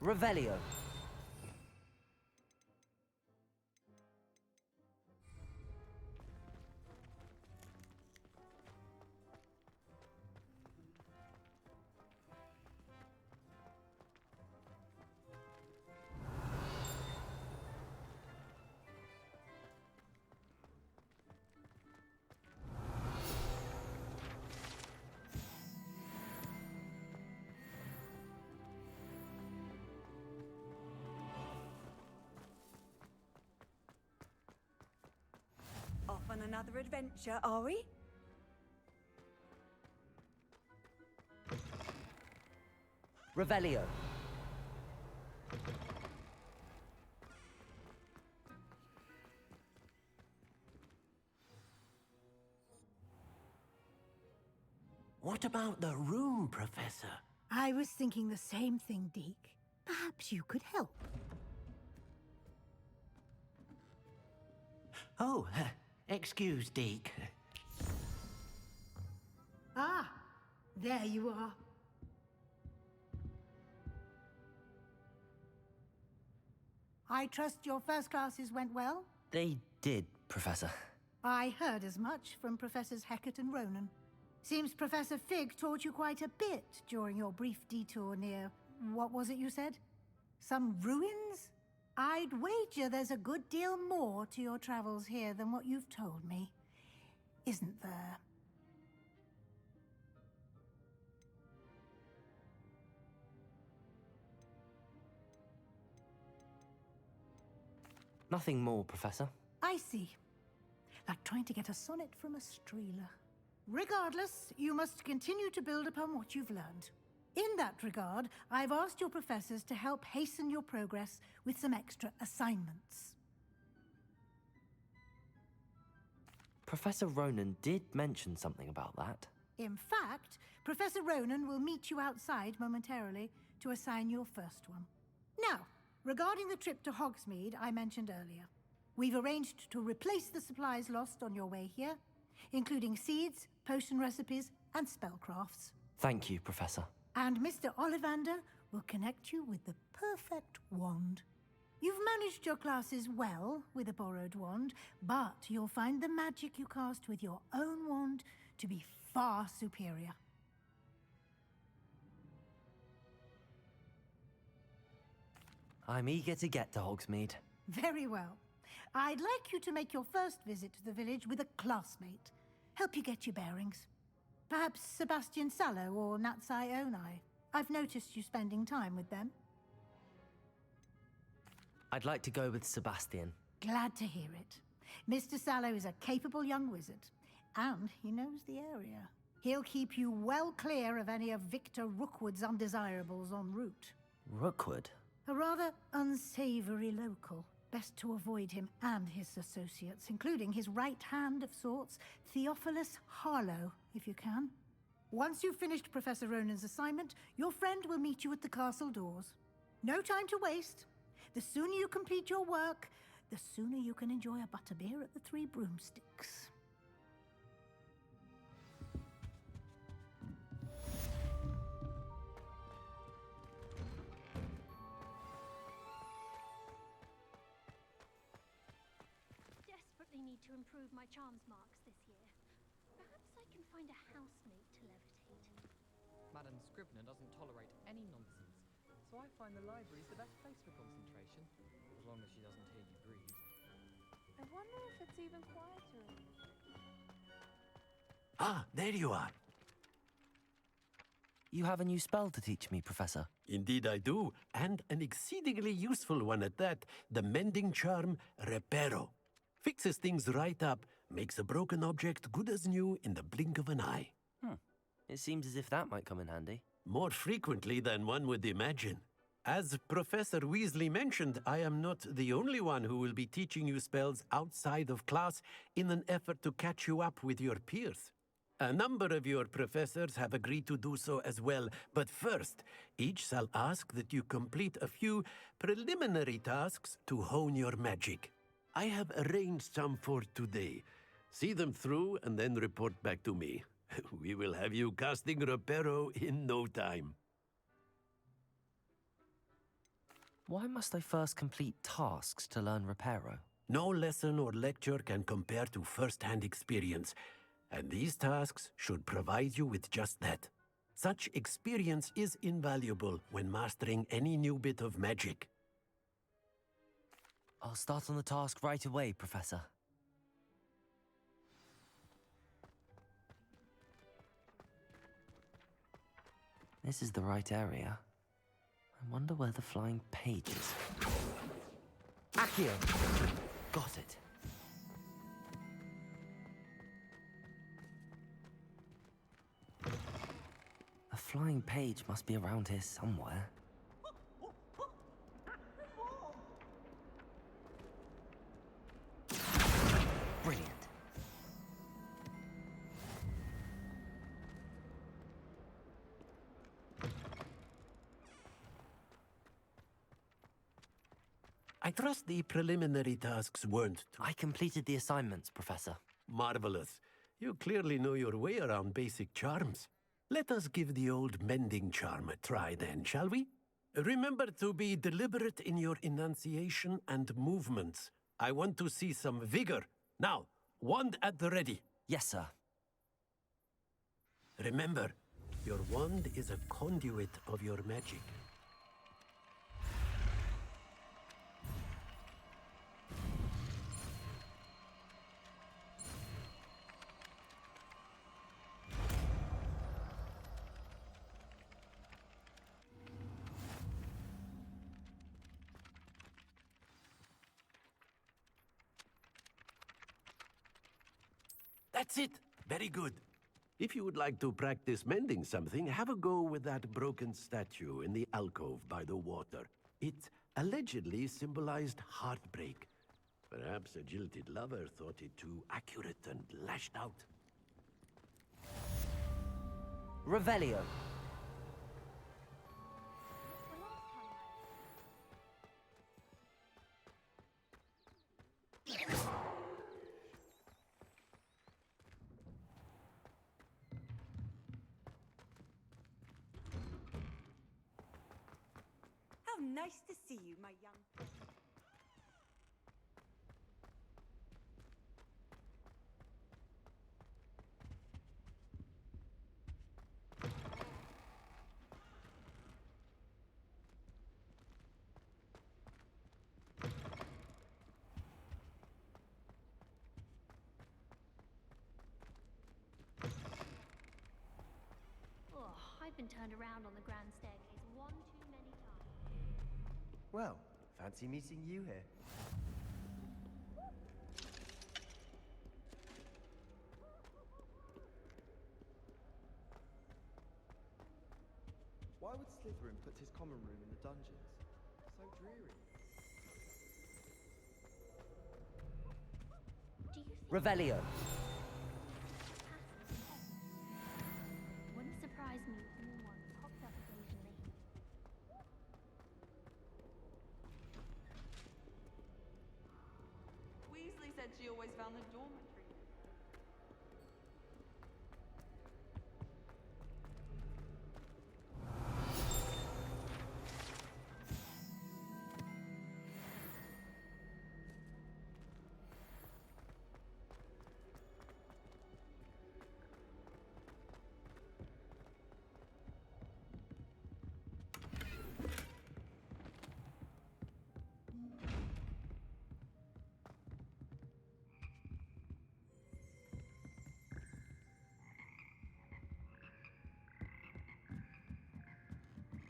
Revelio. Off on another adventure, are we? Revelio. What about the room, Professor? I was thinking the same thing, Deke. Perhaps you could help. Oh, excuse, Deke. Ah, there you are. I trust your first classes went well? They did, Professor. I heard as much from Professors Hecat and Ronan. Seems Professor Fig taught you quite a bit during your brief detour near... what was it you said? Some ruins? I'd wager there's a good deal more to your travels here than what you've told me. Isn't there? Nothing more, Professor. I see. Like trying to get a sonnet from a streeler. Regardless, you must continue to build upon what you've learned. In that regard, I've asked your professors to help hasten your progress with some extra assignments. Professor Ronan did mention something about that. In fact, Professor Ronan will meet you outside momentarily to assign your first one. Now, regarding the trip to Hogsmeade I mentioned earlier, we've arranged to replace the supplies lost on your way here, including seeds, potion recipes, and spellcrafts. Thank you, Professor. And Mr. Ollivander will connect you with the perfect wand. You've managed your classes well with a borrowed wand, but you'll find the magic you cast with your own wand to be far superior. I'm eager to get to Hogsmeade. Very well. I'd like you to make your first visit to the village with a classmate. Help you get your bearings. Perhaps Sebastian Sallow or Natsai Onai. I've noticed you spending time with them. I'd like to go with Sebastian. Glad to hear it. Mr. Sallow is a capable young wizard, and he knows the area. He'll keep you well clear of any of Victor Rookwood's undesirables en route. Rookwood? A rather unsavory local. Best to avoid him and his associates, including his right hand of sorts, Theophilus Harlow, if you can. Once you've finished Professor Ronan's assignment, your friend will meet you at the castle doors. No time to waste. The sooner you complete your work, the sooner you can enjoy a butterbeer at the Three Broomsticks. Need to improve my charms marks this year. Perhaps I can find a housemate to levitate. Madam Scribner doesn't tolerate any nonsense, so I find the library's the best place for concentration, as long as she doesn't hear you breathe. I wonder if it's even quieter. Ah, there you are. You have a new spell to teach me, Professor. Indeed I do, and an exceedingly useful one at that. The mending charm, Reparo. Fixes things right up, makes a broken object good as new in the blink of an eye. It seems as if that might come in handy. More frequently than one would imagine. As Professor Weasley mentioned, I am not the only one who will be teaching you spells outside of class in an effort to catch you up with your peers. A number of your professors have agreed to do so as well, but first, each shall ask that you complete a few preliminary tasks to hone your magic. I have arranged some for today. See them through and then report back to me. We will have you casting Reparo in no time. Why must I first complete tasks to learn Reparo? No lesson or lecture can compare to first-hand experience, and these tasks should provide you with just that. Such experience is invaluable when mastering any new bit of magic. I'll start on the task right away, Professor. This is the right area. I wonder where the flying page is. Accio! Got it. A flying page must be around here somewhere. Brilliant. I trust the preliminary tasks weren't too I completed the assignments, Professor. marvelous. You clearly know your way around basic charms. Let us give the old mending charm a try then, shall we? Remember to be deliberate in your enunciation and movements. I want to see some vigor. Now, wand at the ready. Yes, sir. Remember, your wand is a conduit of your magic. That's it! Very good. If you would like to practice mending something, have a go with that broken statue in the alcove by the water. It allegedly symbolized heartbreak. Perhaps a jilted lover thought it too accurate and lashed out. Revelio. The last time How nice to see you, my young friend. Oh, I've been turned around on the grand staircase one too many times. Well, fancy meeting you here. Why would Slytherin put his common room in the dungeons? So dreary. Do you think Revelio. wouldn't surprise me if new ones popped up occasionally? Weasley said she always found the dormitory.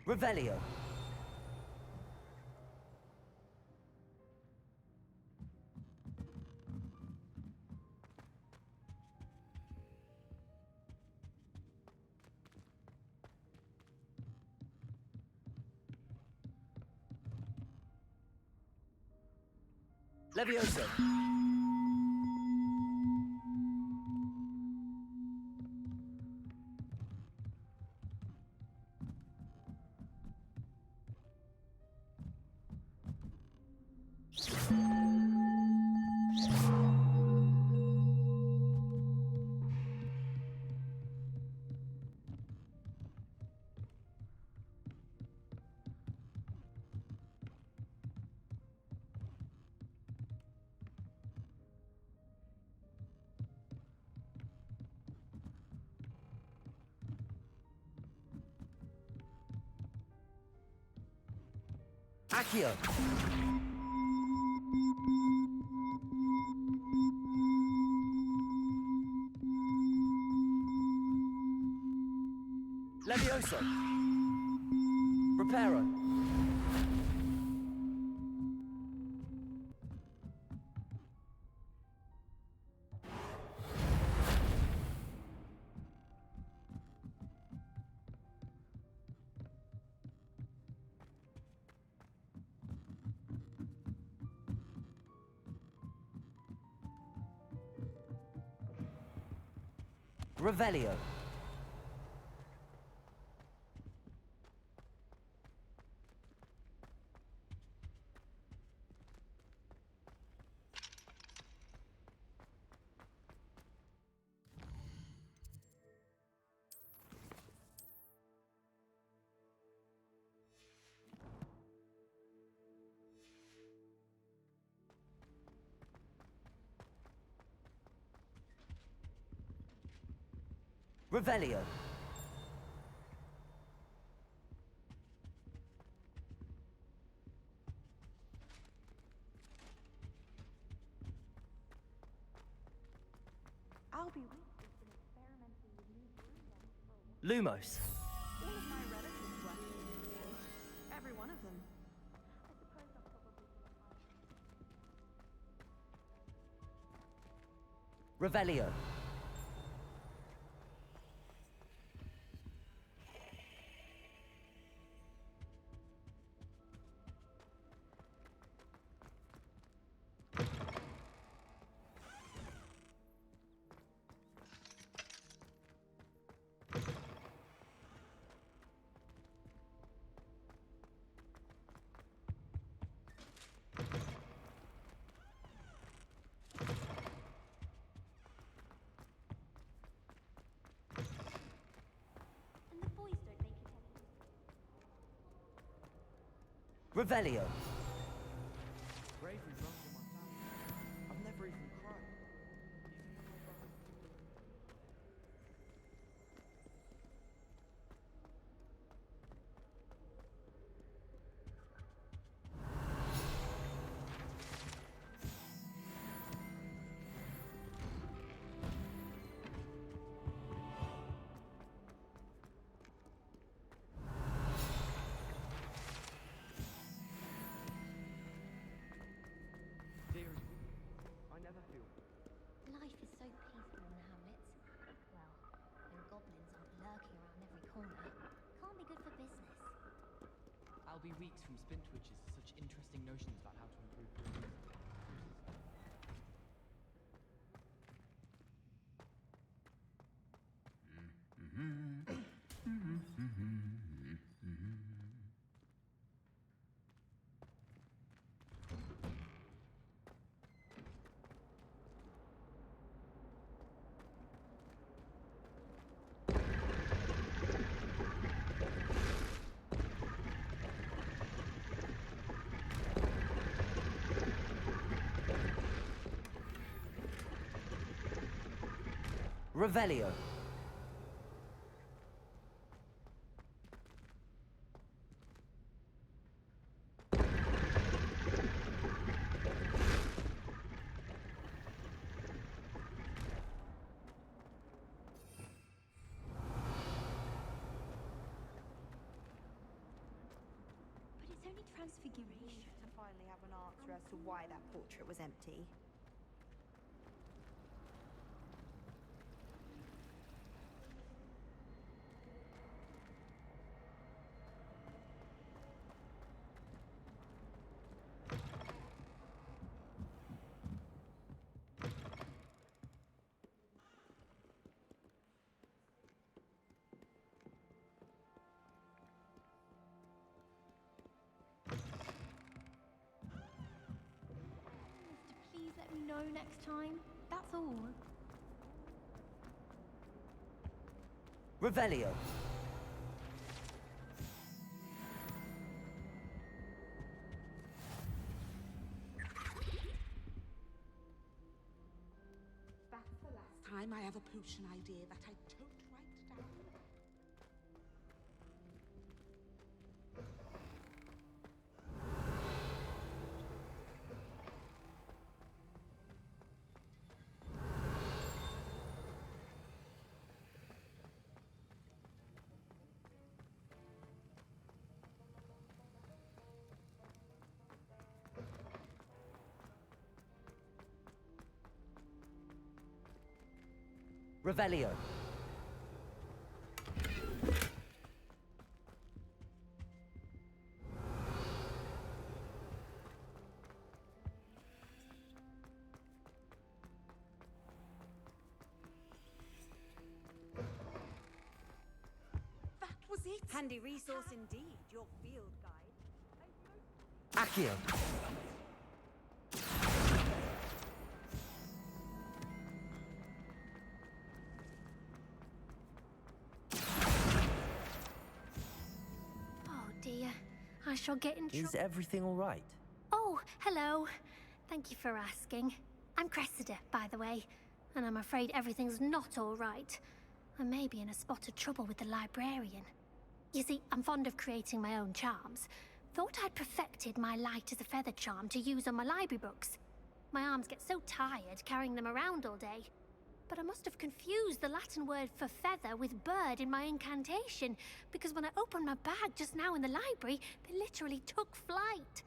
Revelio. Levioso. Accio! Levioso! Reparo! Revelio. Revelio. I'll be weak. It's been experimenting with new brewers for a while. Lumos. All of my relatives work in the UK. Every one of them. I suppose I'll probably be a Revelio. And the boys don't make it any Revelio. Bravery runs in my family. I've never even cried. Even when my brother... Fear is weak. I never feel. Life is so peaceful in the hamlets. Well, when goblins aren't lurking around every corner, can't be good for business. Albie Weeks from Spintwitches has such interesting notions about how to improve business. Revelio. But it's only transfiguration. To finally have an answer as to why that portrait was empty. Please let me know next time. That's all. Revelio. That's the last time I have a potion idea that I don't write down. Revelio. That was it. Handy resource indeed, your field guide. Accio. Oh dear, I shall get in trouble. Is everything all right? Oh, hello. Thank you for asking. I'm Cressida, by the way, and I'm afraid everything's not all right. I may be in a spot of trouble with the librarian. You see, I'm fond of creating my own charms. Thought I'd perfected my light as a feather charm to use on my library books. My arms get so tired carrying them around all day. But I must have confused the Latin word for feather with bird in my incantation, because when I opened my bag just now in the library, they literally took flight.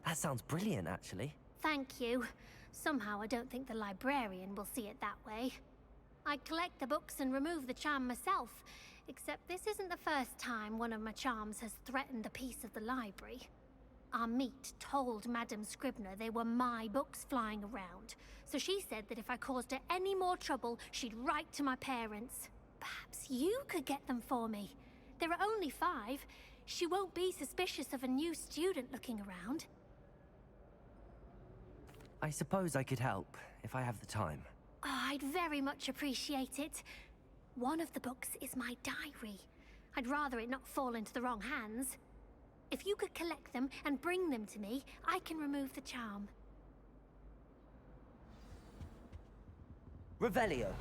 That sounds brilliant, actually. Thank you. Somehow I don't think the librarian will see it that way. I collect the books and remove the charm myself, except this isn't the first time one of my charms has threatened the peace of the library. Our meet told Madame Scribner they were my books flying around, so she said that if I caused her any more trouble, she'd write to my parents. Perhaps you could get them for me. There are only 5. She won't be suspicious of a new student looking around. I suppose I could help, if I have the time. Oh, I'd very much appreciate it. One of the books is my diary. I'd rather it not fall into the wrong hands. If you could collect them and bring them to me, I can remove the charm. Revelio.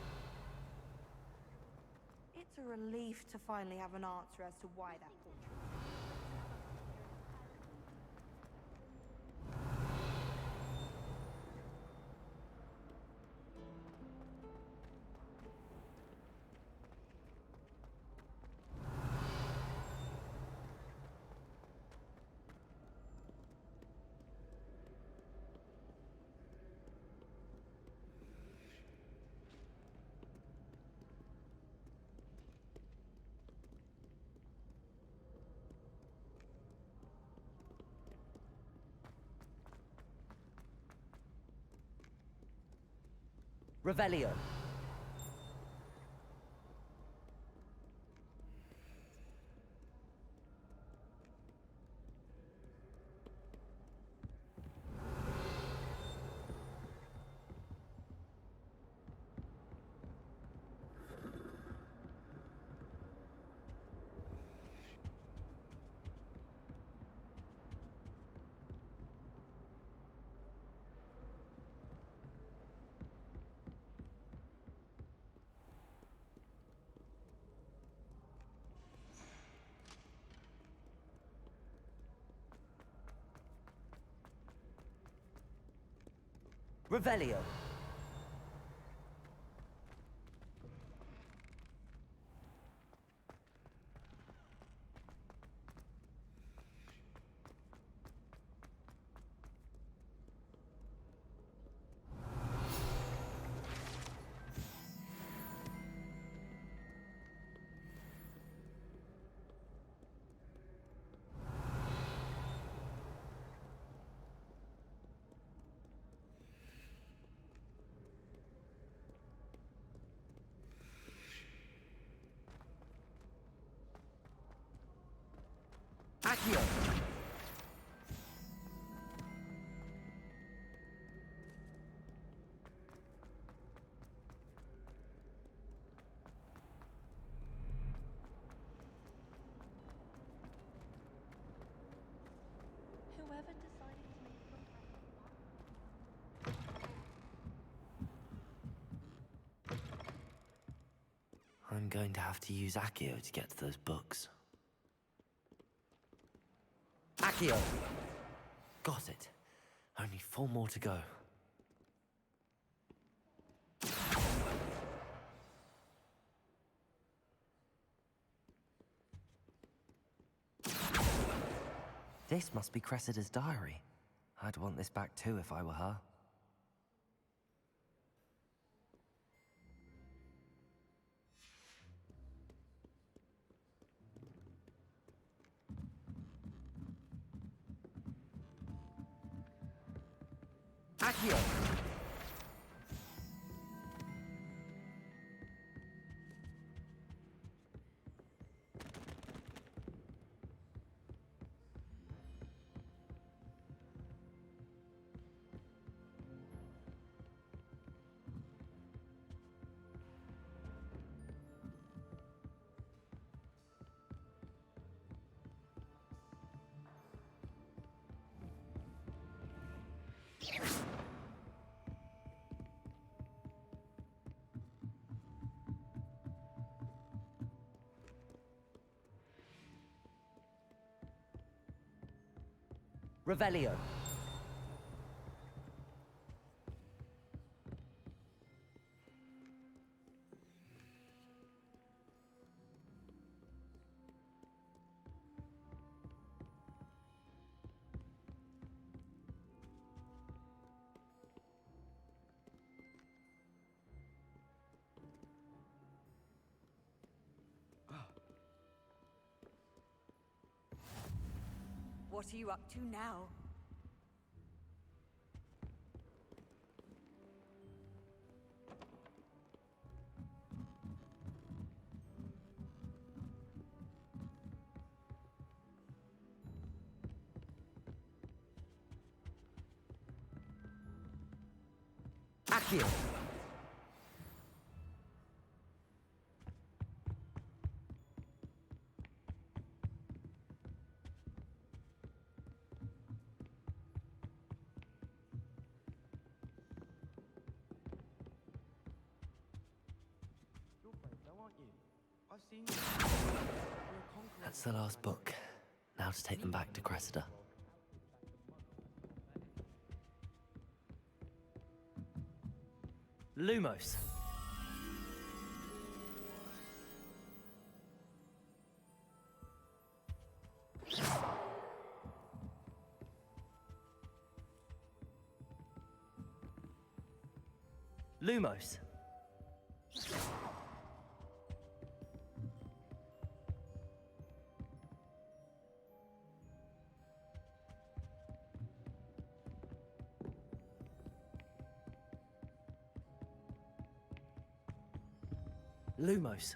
It's a relief to finally have an answer as to why that portrait. Revelio. Revelio. Accio. Whoever decided to make I'm going to have to use Accio to get to those books. Accio! Got it. Only 4 more to go. This must be Cressida's diary. I'd want this back too if I were her. Accio! Revelio. What are you up to now? Accio! You're brave though, aren't you? I've seen you. You're a conqueror. That's the last book. Now to take them back to Cressida. Lumos. Lumos. Lumos.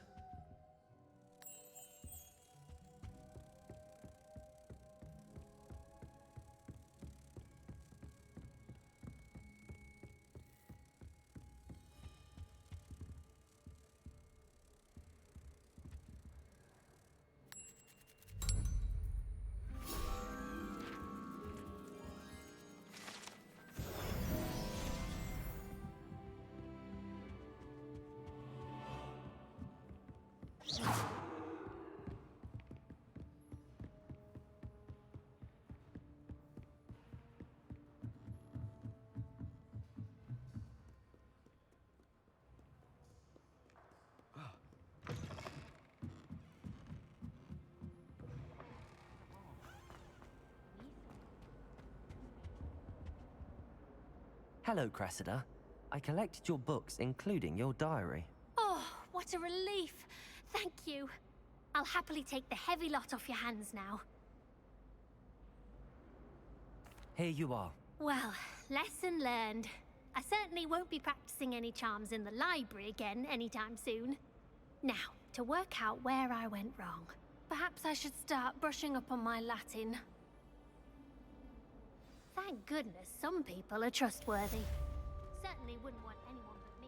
Hello, Cressida. I collected your books, including your diary. Oh, what a relief. Thank you. I'll happily take the heavy lot off your hands now. Here you are. Well, lesson learned. I certainly won't be practicing any charms in the library again anytime soon. Now, to work out where I went wrong. Perhaps I should start brushing up on my Latin. Thank goodness some people are trustworthy. Certainly wouldn't want anyone but me.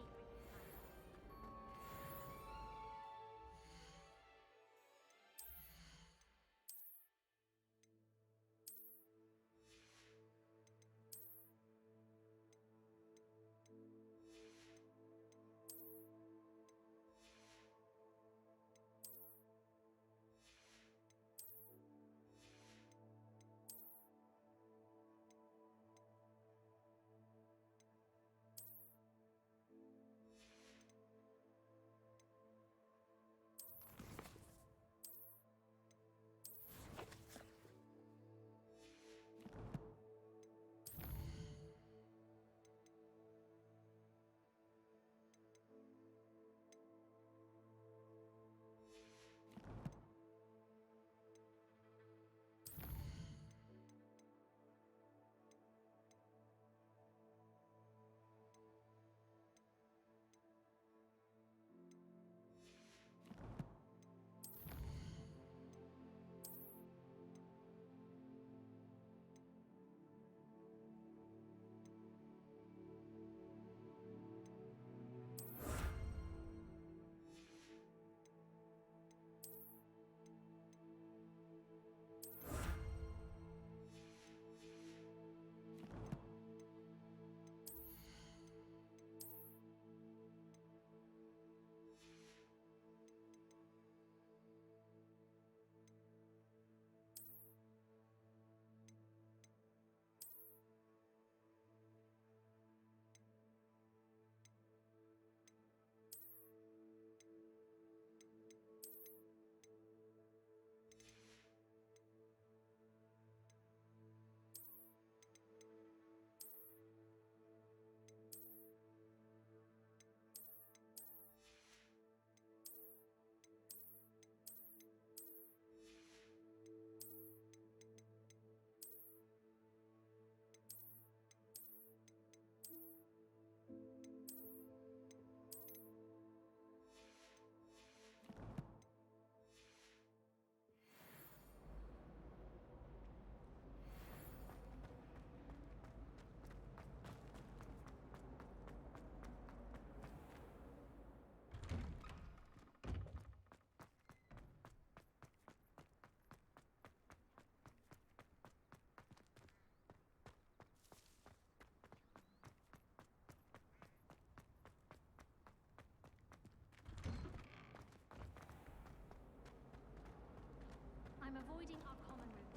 avoiding our common room.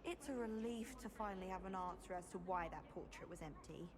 It's a relief to finally have an answer as to why that portrait was empty.